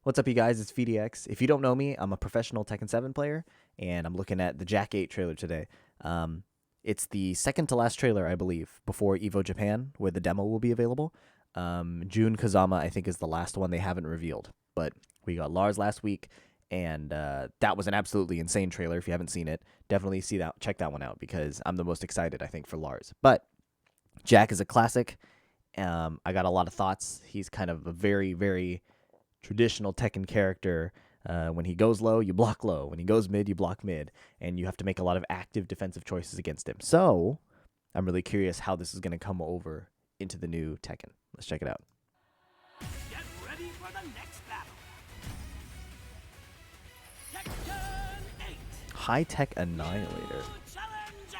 What's up, you guys? It's PhiDX. If you don't know me, I'm a professional Tekken 7 player, and I'm looking at the JACK-8 trailer today. It's the second to last trailer, I believe, before EVO Japan, where the demo will be available. Jun Kazama, I think, is the last one they haven't revealed. But we got Lars last week, and that was an absolutely insane trailer. If you haven't seen it, definitely check that one out, because I'm the most excited, I think, for Lars. But Jack is a classic. I got a lot of thoughts. He's kind of a very, very traditional Tekken character. When he goes low, you block low. When he goes mid, you block mid. And you have to make a lot of active defensive choices against him. So I'm really curious how this is going to come over into the new Tekken. Let's check it out. Get ready for the next battle. Tekken 8. High-tech Annihilator. Challenger.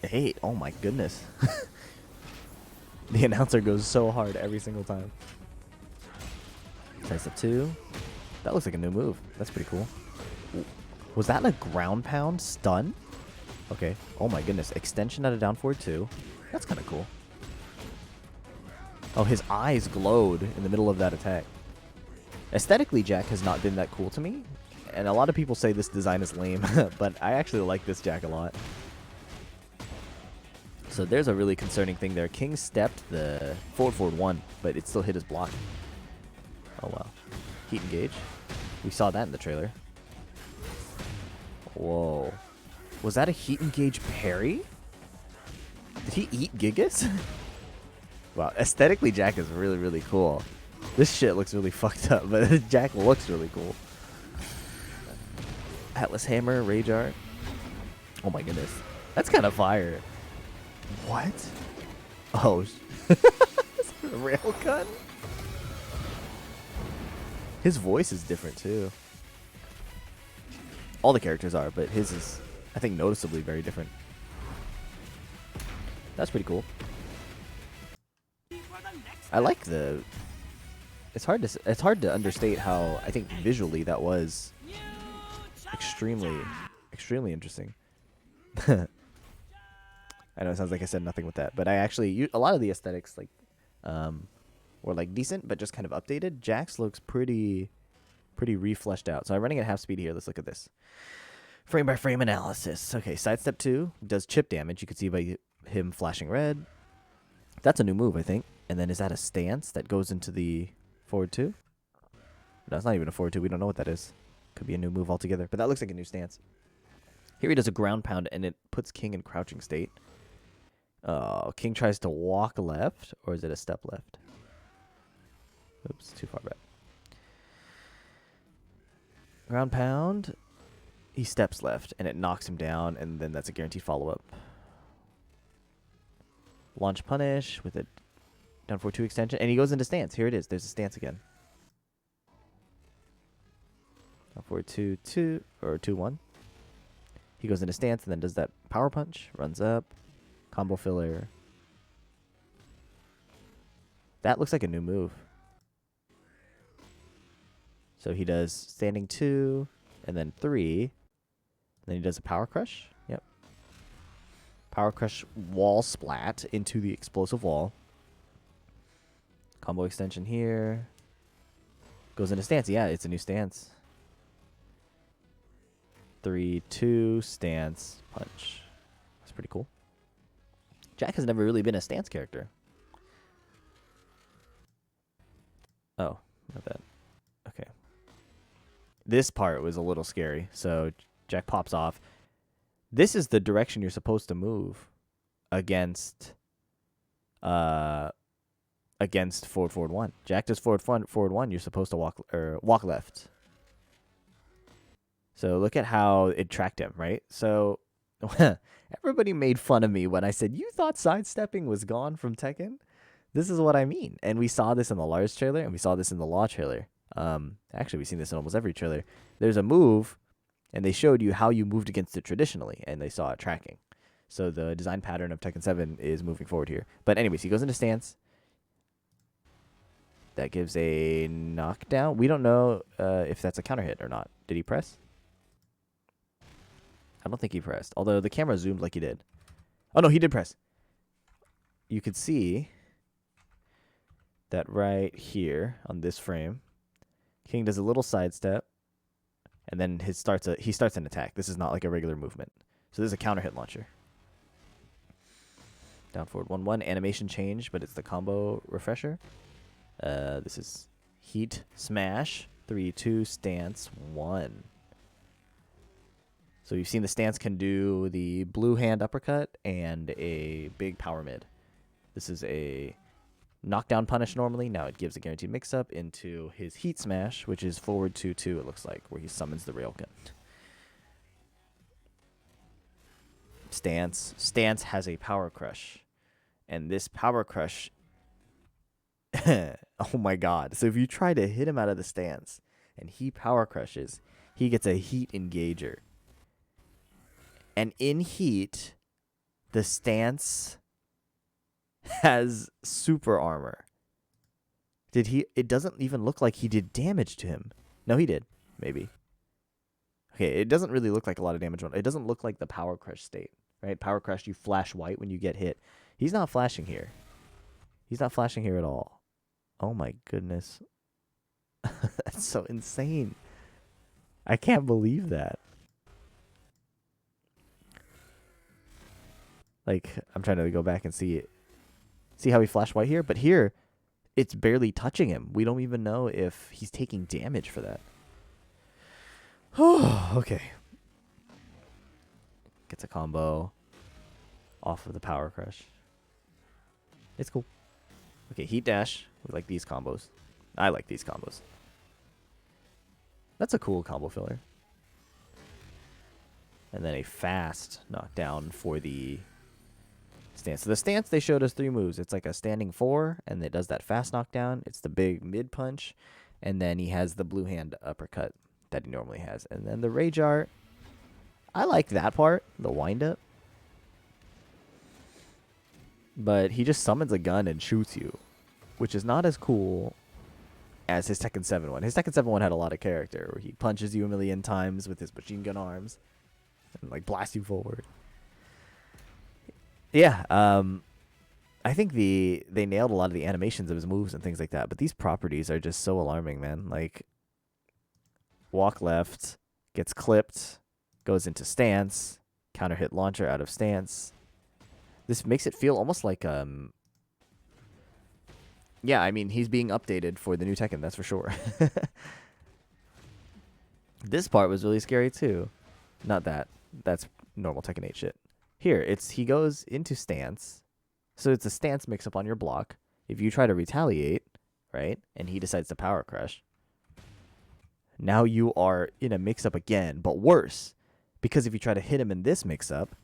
JACK-8. 8. Oh my goodness. The announcer goes so hard every single time. Sidestep 2. That looks like a new move. That's pretty cool. Ooh. Was that a ground pound stun? Okay. Oh my goodness. Extension out of down forward 2. That's kind of cool. Oh, his eyes glowed in the middle of that attack. Aesthetically, Jack has not been that cool to me. And a lot of people say this design is lame, but I actually like this Jack a lot. So there's a really concerning thing there. King stepped the forward 1, but it still hit his block. Oh wow. Heat engage. We saw that in the trailer. Whoa. Was that a heat engage parry? Did he eat Gigas? Wow. Aesthetically, Jack is really, really cool. This shit looks really fucked up, but Jack looks really cool. Atlas Hammer, Rage Art. Oh my goodness. That's kind of fire. What? Oh, rail gun? His voice is different too. All the characters are, but his is, I think, noticeably very different. That's pretty cool. I like the. It's hard to understate how I think visually that was extremely interesting. I know it sounds like I said nothing with that, but I actually a lot of the aesthetics were like decent, but just kind of updated. Jax looks pretty refleshed out. So I'm running at half speed here. Let's look at this frame by frame analysis. Okay, sidestep 2 does chip damage. You can see by him flashing red. That's a new move, I think. And then is that a stance that goes into the forward 2? No, it's not even a forward 2. We don't know what that is. Could be a new move altogether, but that looks like a new stance. Here he does a ground pound, and it puts King in crouching state. King tries to walk left, or is it a step left? Oops, too far back. Ground pound. He steps left, and it knocks him down, and then that's a guaranteed follow-up. Launch punish with a down 4-2 extension, and he goes into stance. Here it is. There's a stance again. Down 4-2-2, or 2-1. He goes into stance, and then does that power punch, runs up. Combo filler. That looks like a new move. So he does standing 2, and then 3. And then he does a power crush. Yep. Power crush wall splat into the explosive wall. Combo extension here. Goes into stance. Yeah, it's a new stance. 3-2 stance punch. That's pretty cool. Jack has never really been a stance character. Oh, not that. Okay. This part was a little scary. So Jack pops off. This is the direction you're supposed to move against forward 1. Jack does forward 1. You're supposed to walk left. So look at how it tracked him, right? So everybody made fun of me when I said, you thought sidestepping was gone from Tekken? This is what I mean. And we saw this in the Lars trailer, and we saw this in the Law trailer. Actually, we've seen this in almost every trailer. There's a move, and they showed you how you moved against it traditionally, and they saw it tracking. So the design pattern of Tekken 7 is moving forward here. But anyways, he goes into stance. That gives a knockdown. We don't know if that's a counter hit or not. Did he press? I don't think he pressed, although the camera zoomed like he did. Oh, no, he did press. You could see that right here on this frame, King does a little sidestep, and then he starts an attack. This is not like a regular movement. So this is a counter hit launcher. Down forward 1-1, animation change, but it's the combo refresher. This is heat smash 3-2 stance 1. So you've seen the stance can do the blue hand uppercut and a big power mid. This is a knockdown punish normally. Now it gives a guaranteed mix-up into his heat smash, which is forward 2-2, it looks like, where he summons the railgun. Stance. Stance has a power crush. And this power crush, oh my god. So if you try to hit him out of the stance and he power crushes, he gets a heat engager. And in heat, the stance has super armor. It doesn't even look like he did damage to him. No, he did. Maybe. Okay, it doesn't really look like a lot of damage. It doesn't look like the power crush state, right? Power crush, you flash white when you get hit. He's not flashing here. He's not flashing here at all. Oh my goodness. That's so insane. I can't believe that. Like, I'm trying to go back and see how he flashed white here. But here, it's barely touching him. We don't even know if he's taking damage for that. Oh, okay. Gets a combo off of the power crush. It's cool. Okay, heat dash. We like these combos. I like these combos. That's a cool combo filler. And then a fast knockdown for the stance. So the stance, they showed us 3 moves. It's like a standing 4, and it does that fast knockdown. It's the big mid punch, and then he has the blue hand uppercut that he normally has. And then the rage art, I like that part, the wind up. But he just summons a gun and shoots you, which is not as cool as his Tekken 7 one. His Tekken 7 one had a lot of character, where he punches you a million times with his machine gun arms and like blasts you forward. Yeah, I think they nailed a lot of the animations of his moves and things like that. But these properties are just so alarming, man. Like, walk left, gets clipped, goes into stance, counter hit launcher out of stance. This makes it feel almost like yeah, I mean, he's being updated for the new Tekken, that's for sure. This part was really scary too. Not that. That's normal Tekken 8 shit. Here, he goes into stance. So it's a stance mix-up on your block. If you try to retaliate, right, and he decides to power crush, now you are in a mix-up again, but worse. Because if you try to hit him in this mix-up,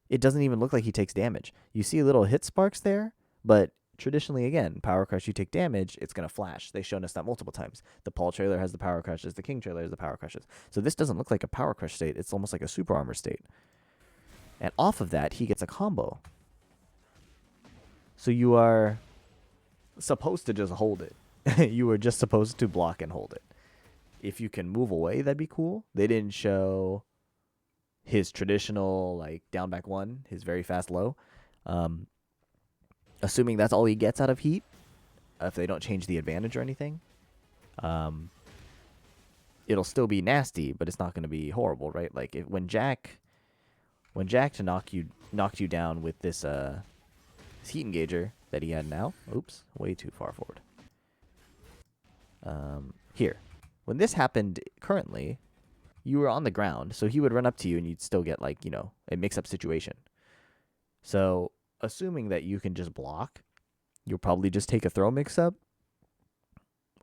it doesn't even look like he takes damage. You see little hit sparks there, but traditionally, again, power crush, you take damage, it's going to flash. They've shown us that multiple times. The Paul trailer has the power crushes. The King trailer has the power crushes. So this doesn't look like a power crush state. It's almost like a super armor state. And off of that, he gets a combo. So you are supposed to just hold it. You were just supposed to block and hold it. If you can move away, that'd be cool. They didn't show his traditional, like, down back 1, his very fast low. Assuming that's all he gets out of heat, if they don't change the advantage or anything, it'll still be nasty, but it's not going to be horrible, right? Like, when Jack to knocked you down with this heat engager that he had now. Oops, way too far forward. Here, when this happened currently, you were on the ground, so he would run up to you and you'd still get, like, a mix-up situation. So, assuming that you can just block, you'll probably just take a throw mix-up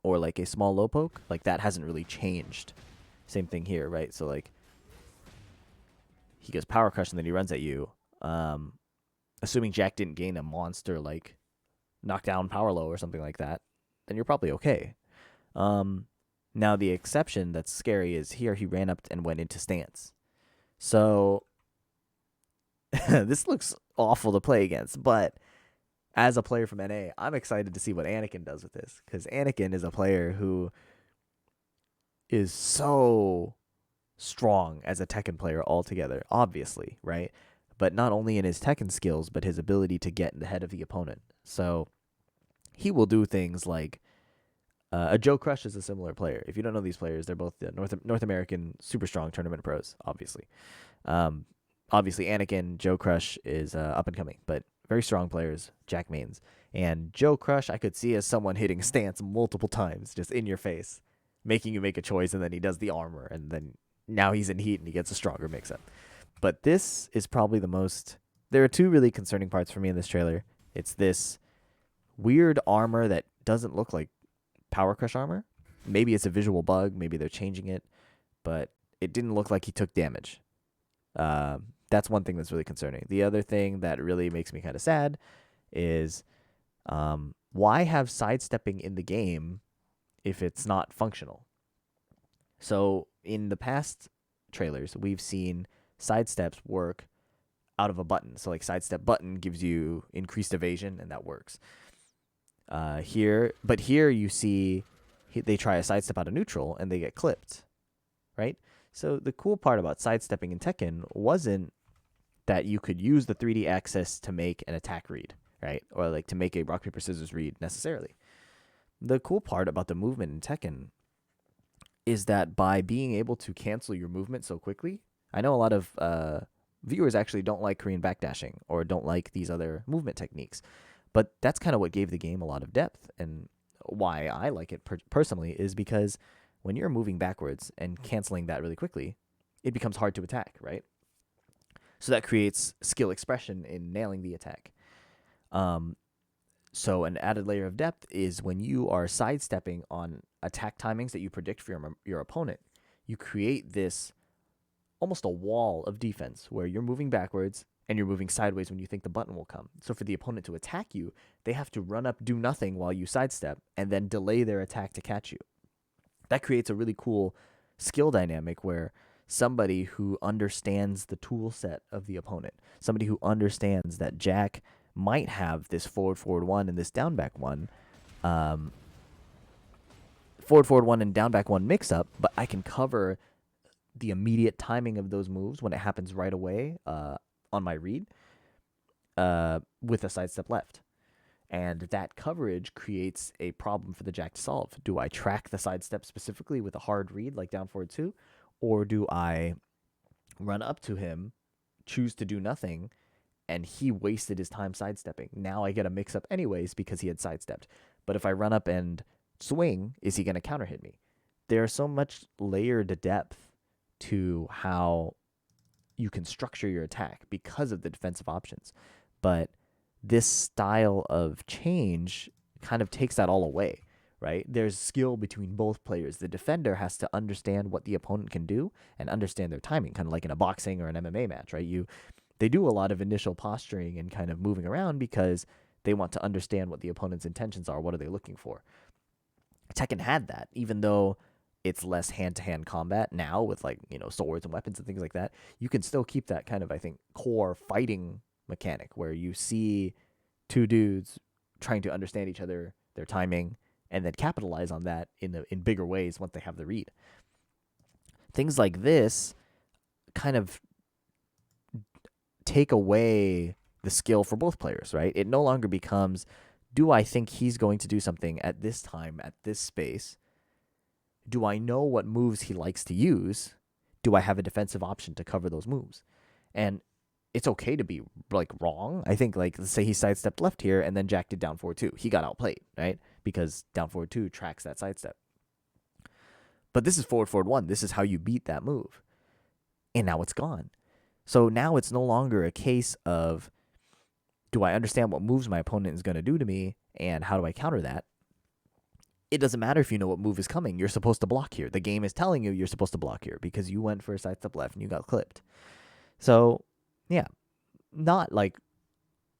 or, like, a small low poke. Like, that hasn't really changed. Same thing here, right? So, like, he goes power crush and then he runs at you. Assuming Jack didn't gain a monster, like, knockdown power low or something like that, then you're probably okay. Now, the exception that's scary is here he ran up and went into stance. So, this looks awful to play against, but as a player from NA, I'm excited to see what Anakin does with this, because Anakin is a player who is so strong as a Tekken player altogether, obviously, right? But not only in his Tekken skills, but his ability to get in the head of the opponent. So he will do things like a Joe Crush is a similar player. If you don't know these players, they're both the North American super strong tournament pros, obviously. Um, Obviously, Anakin, Joe Crush is up and coming, but very strong players, Jack mains. And Joe Crush, I could see as someone hitting stance multiple times, just in your face, making you make a choice, and then he does the armor, and then now he's in heat and he gets a stronger mix up. But this is probably the most. There are two really concerning parts for me in this trailer. It's this weird armor that doesn't look like Power Crush armor. Maybe it's a visual bug. Maybe they're changing it, but it didn't look like he took damage. That's one thing that's really concerning. The other thing that really makes me kind of sad is why have sidestepping in the game if it's not functional? So in the past trailers, we've seen sidesteps work out of a button. So like sidestep button gives you increased evasion, and that works. Here you see they try a sidestep out of neutral and they get clipped, right? So the cool part about sidestepping in Tekken wasn't that you could use the 3D axis to make an attack read, right? Or like to make a rock, paper, scissors read necessarily. The cool part about the movement in Tekken is that by being able to cancel your movement so quickly, I know a lot of viewers actually don't like Korean backdashing or don't like these other movement techniques, but that's kind of what gave the game a lot of depth, and why I like it personally is because when you're moving backwards and canceling that really quickly, it becomes hard to attack, right? So that creates skill expression in nailing the attack. So an added layer of depth is when you are sidestepping on attack timings that you predict for your opponent, you create this almost a wall of defense where you're moving backwards and you're moving sideways when you think the button will come. So for the opponent to attack you, they have to run up, do nothing while you sidestep, and then delay their attack to catch you. That creates a really cool skill dynamic where somebody who understands the tool set of the opponent, somebody who understands that Jack might have this forward one and this down back one, forward one and down back one mix up, but I can cover the immediate timing of those moves when it happens right away on my read with a sidestep left. And that coverage creates a problem for the Jack to solve. Do I track the sidestep specifically with a hard read like down forward 2? Or do I run up to him, choose to do nothing, and he wasted his time sidestepping? Now I get a mix-up anyways because he had sidestepped. But if I run up and swing, is he going to counter hit me? There's so much layered depth to how you can structure your attack because of the defensive options. But this style of change kind of takes that all away, right? There's skill between both players. The defender has to understand what the opponent can do and understand their timing, kind of like in a boxing or an MMA match, right? They do a lot of initial posturing and kind of moving around because they want to understand what the opponent's intentions are. What are they looking for? Tekken had that, even though it's less hand-to-hand combat now with swords and weapons and things like that. You can still keep that kind of, I think, core fighting mechanic where you see two dudes trying to understand each other, their timing, and then capitalize on that in bigger ways once they have the read. Things like this kind of take away the skill for both players, right? It no longer becomes, do I think he's going to do something at this time, at this space? Do I know what moves he likes to use? Do I have a defensive option to cover those moves? And it's okay to be wrong. I think let's say he sidestepped left here and then Jack did down forward 2. He got outplayed, right? Because down forward 2 tracks that sidestep. But this is forward 1. This is how you beat that move. And now it's gone. So now it's no longer a case of, do I understand what moves my opponent is going to do to me and how do I counter that? It doesn't matter if you know what move is coming. You're supposed to block here. The game is telling you you're supposed to block here because you went for a sidestep left and you got clipped. So, yeah, not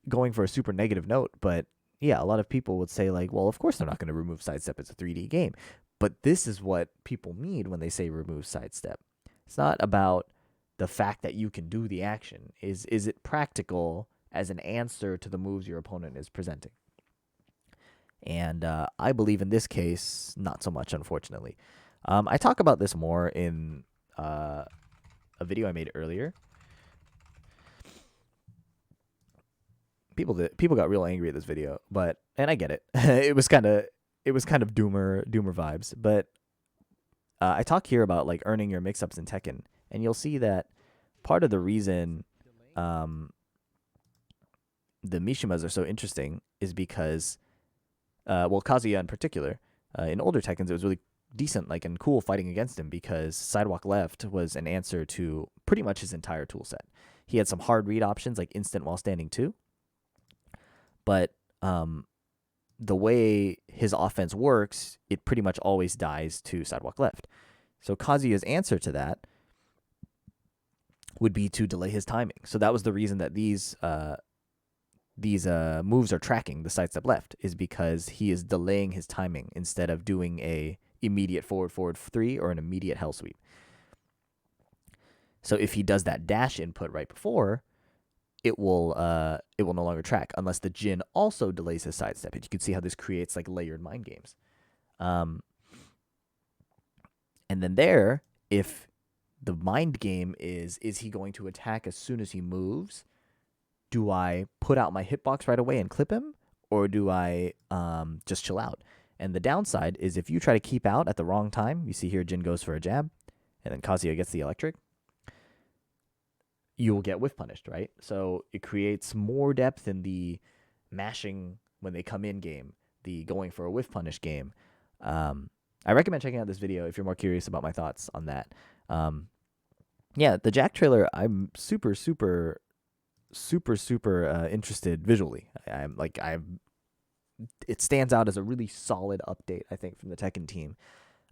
going for a super negative note, but yeah, a lot of people would say well, of course they're not going to remove sidestep. It's a 3D game. But this is what people mean when they say remove sidestep. It's not about the fact that you can do the action. Is it practical as an answer to the moves your opponent is presenting? And I believe in this case, not so much, unfortunately. I talk about this more in a video I made earlier. people got real angry at this video, and I get it. it was kind of doomer vibes, but I talk here about like earning your mix-ups in Tekken, and you'll see that part of the reason the Mishimas are so interesting is because, Kazuya in particular, in older Tekkens, it was really decent, like, and cool fighting against him because sidewalk left was an answer to pretty much his entire tool set. He had some hard read options like instant while standing too, but the way his offense works, it pretty much always dies to sidewalk left. So Kazuya's answer to that would be to delay his timing. So that was the reason that these moves are tracking the sidestep left, is because he is delaying his timing instead of doing a immediate forward 3 or an immediate hell sweep. So if he does that dash input right before, it will no longer track unless the Jin also delays his sidestep. And you can see how this creates like layered mind games. And then there, if the mind game is he going to attack as soon as he moves? Do I put out my hitbox right away and clip him, or do I just chill out? And the downside is if you try to keep out at the wrong time, you see here Jin goes for a jab, and then Kazuya gets the electric, you will get whiff punished, right? So it creates more depth in the mashing when they come in game, the going for a whiff punish game. I recommend checking out this video if you're more curious about my thoughts on that. Yeah, the Jack trailer, I'm super interested visually. It stands out as a really solid update, I think, from the Tekken team,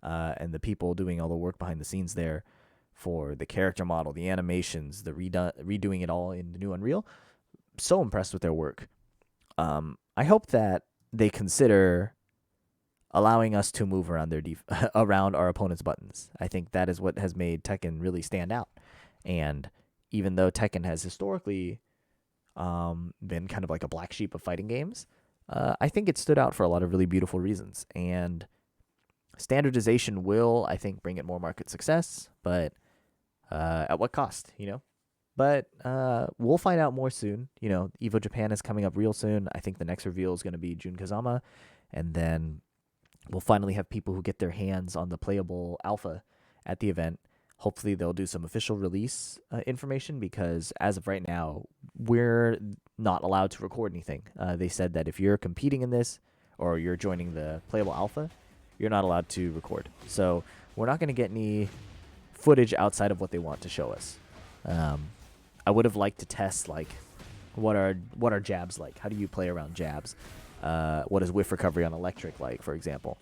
and the people doing all the work behind the scenes there for the character model, the animations, the redoing it all in the new Unreal. So impressed with their work. I hope that they consider allowing us to move around around our opponent's buttons. I think that is what has made Tekken really stand out. And even though Tekken has historically been kind of like a black sheep of fighting games, I think it stood out for a lot of really beautiful reasons. And standardization will, I think, bring it more market success, but at what cost, But we'll find out more soon. Evo Japan is coming up real soon. I think the next reveal is going to be Jun Kazama, and then we'll finally have people who get their hands on the playable alpha at the event. Hopefully they'll do some official release information, because as of right now, we're not allowed to record anything. They said that if you're competing in this or you're joining the playable alpha, you're not allowed to record. So we're not going to get any footage outside of what they want to show us. I would have liked to test, like, what are jabs like? How do you play around jabs? What is whiff recovery on electric like, for example?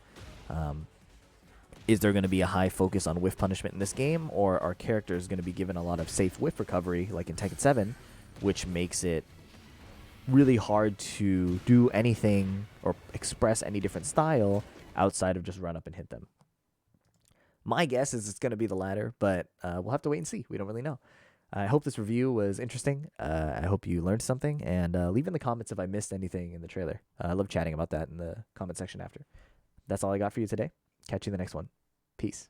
Is there going to be a high focus on whiff punishment in this game, or are characters going to be given a lot of safe whiff recovery, like in Tekken 7, which makes it really hard to do anything or express any different style outside of just run up and hit them? My guess is it's going to be the latter, but we'll have to wait and see. We don't really know. I hope this review was interesting. I hope you learned something, and leave in the comments if I missed anything in the trailer. I love chatting about that in the comment section after. That's all I got for you today. Catch you in the next one. Peace.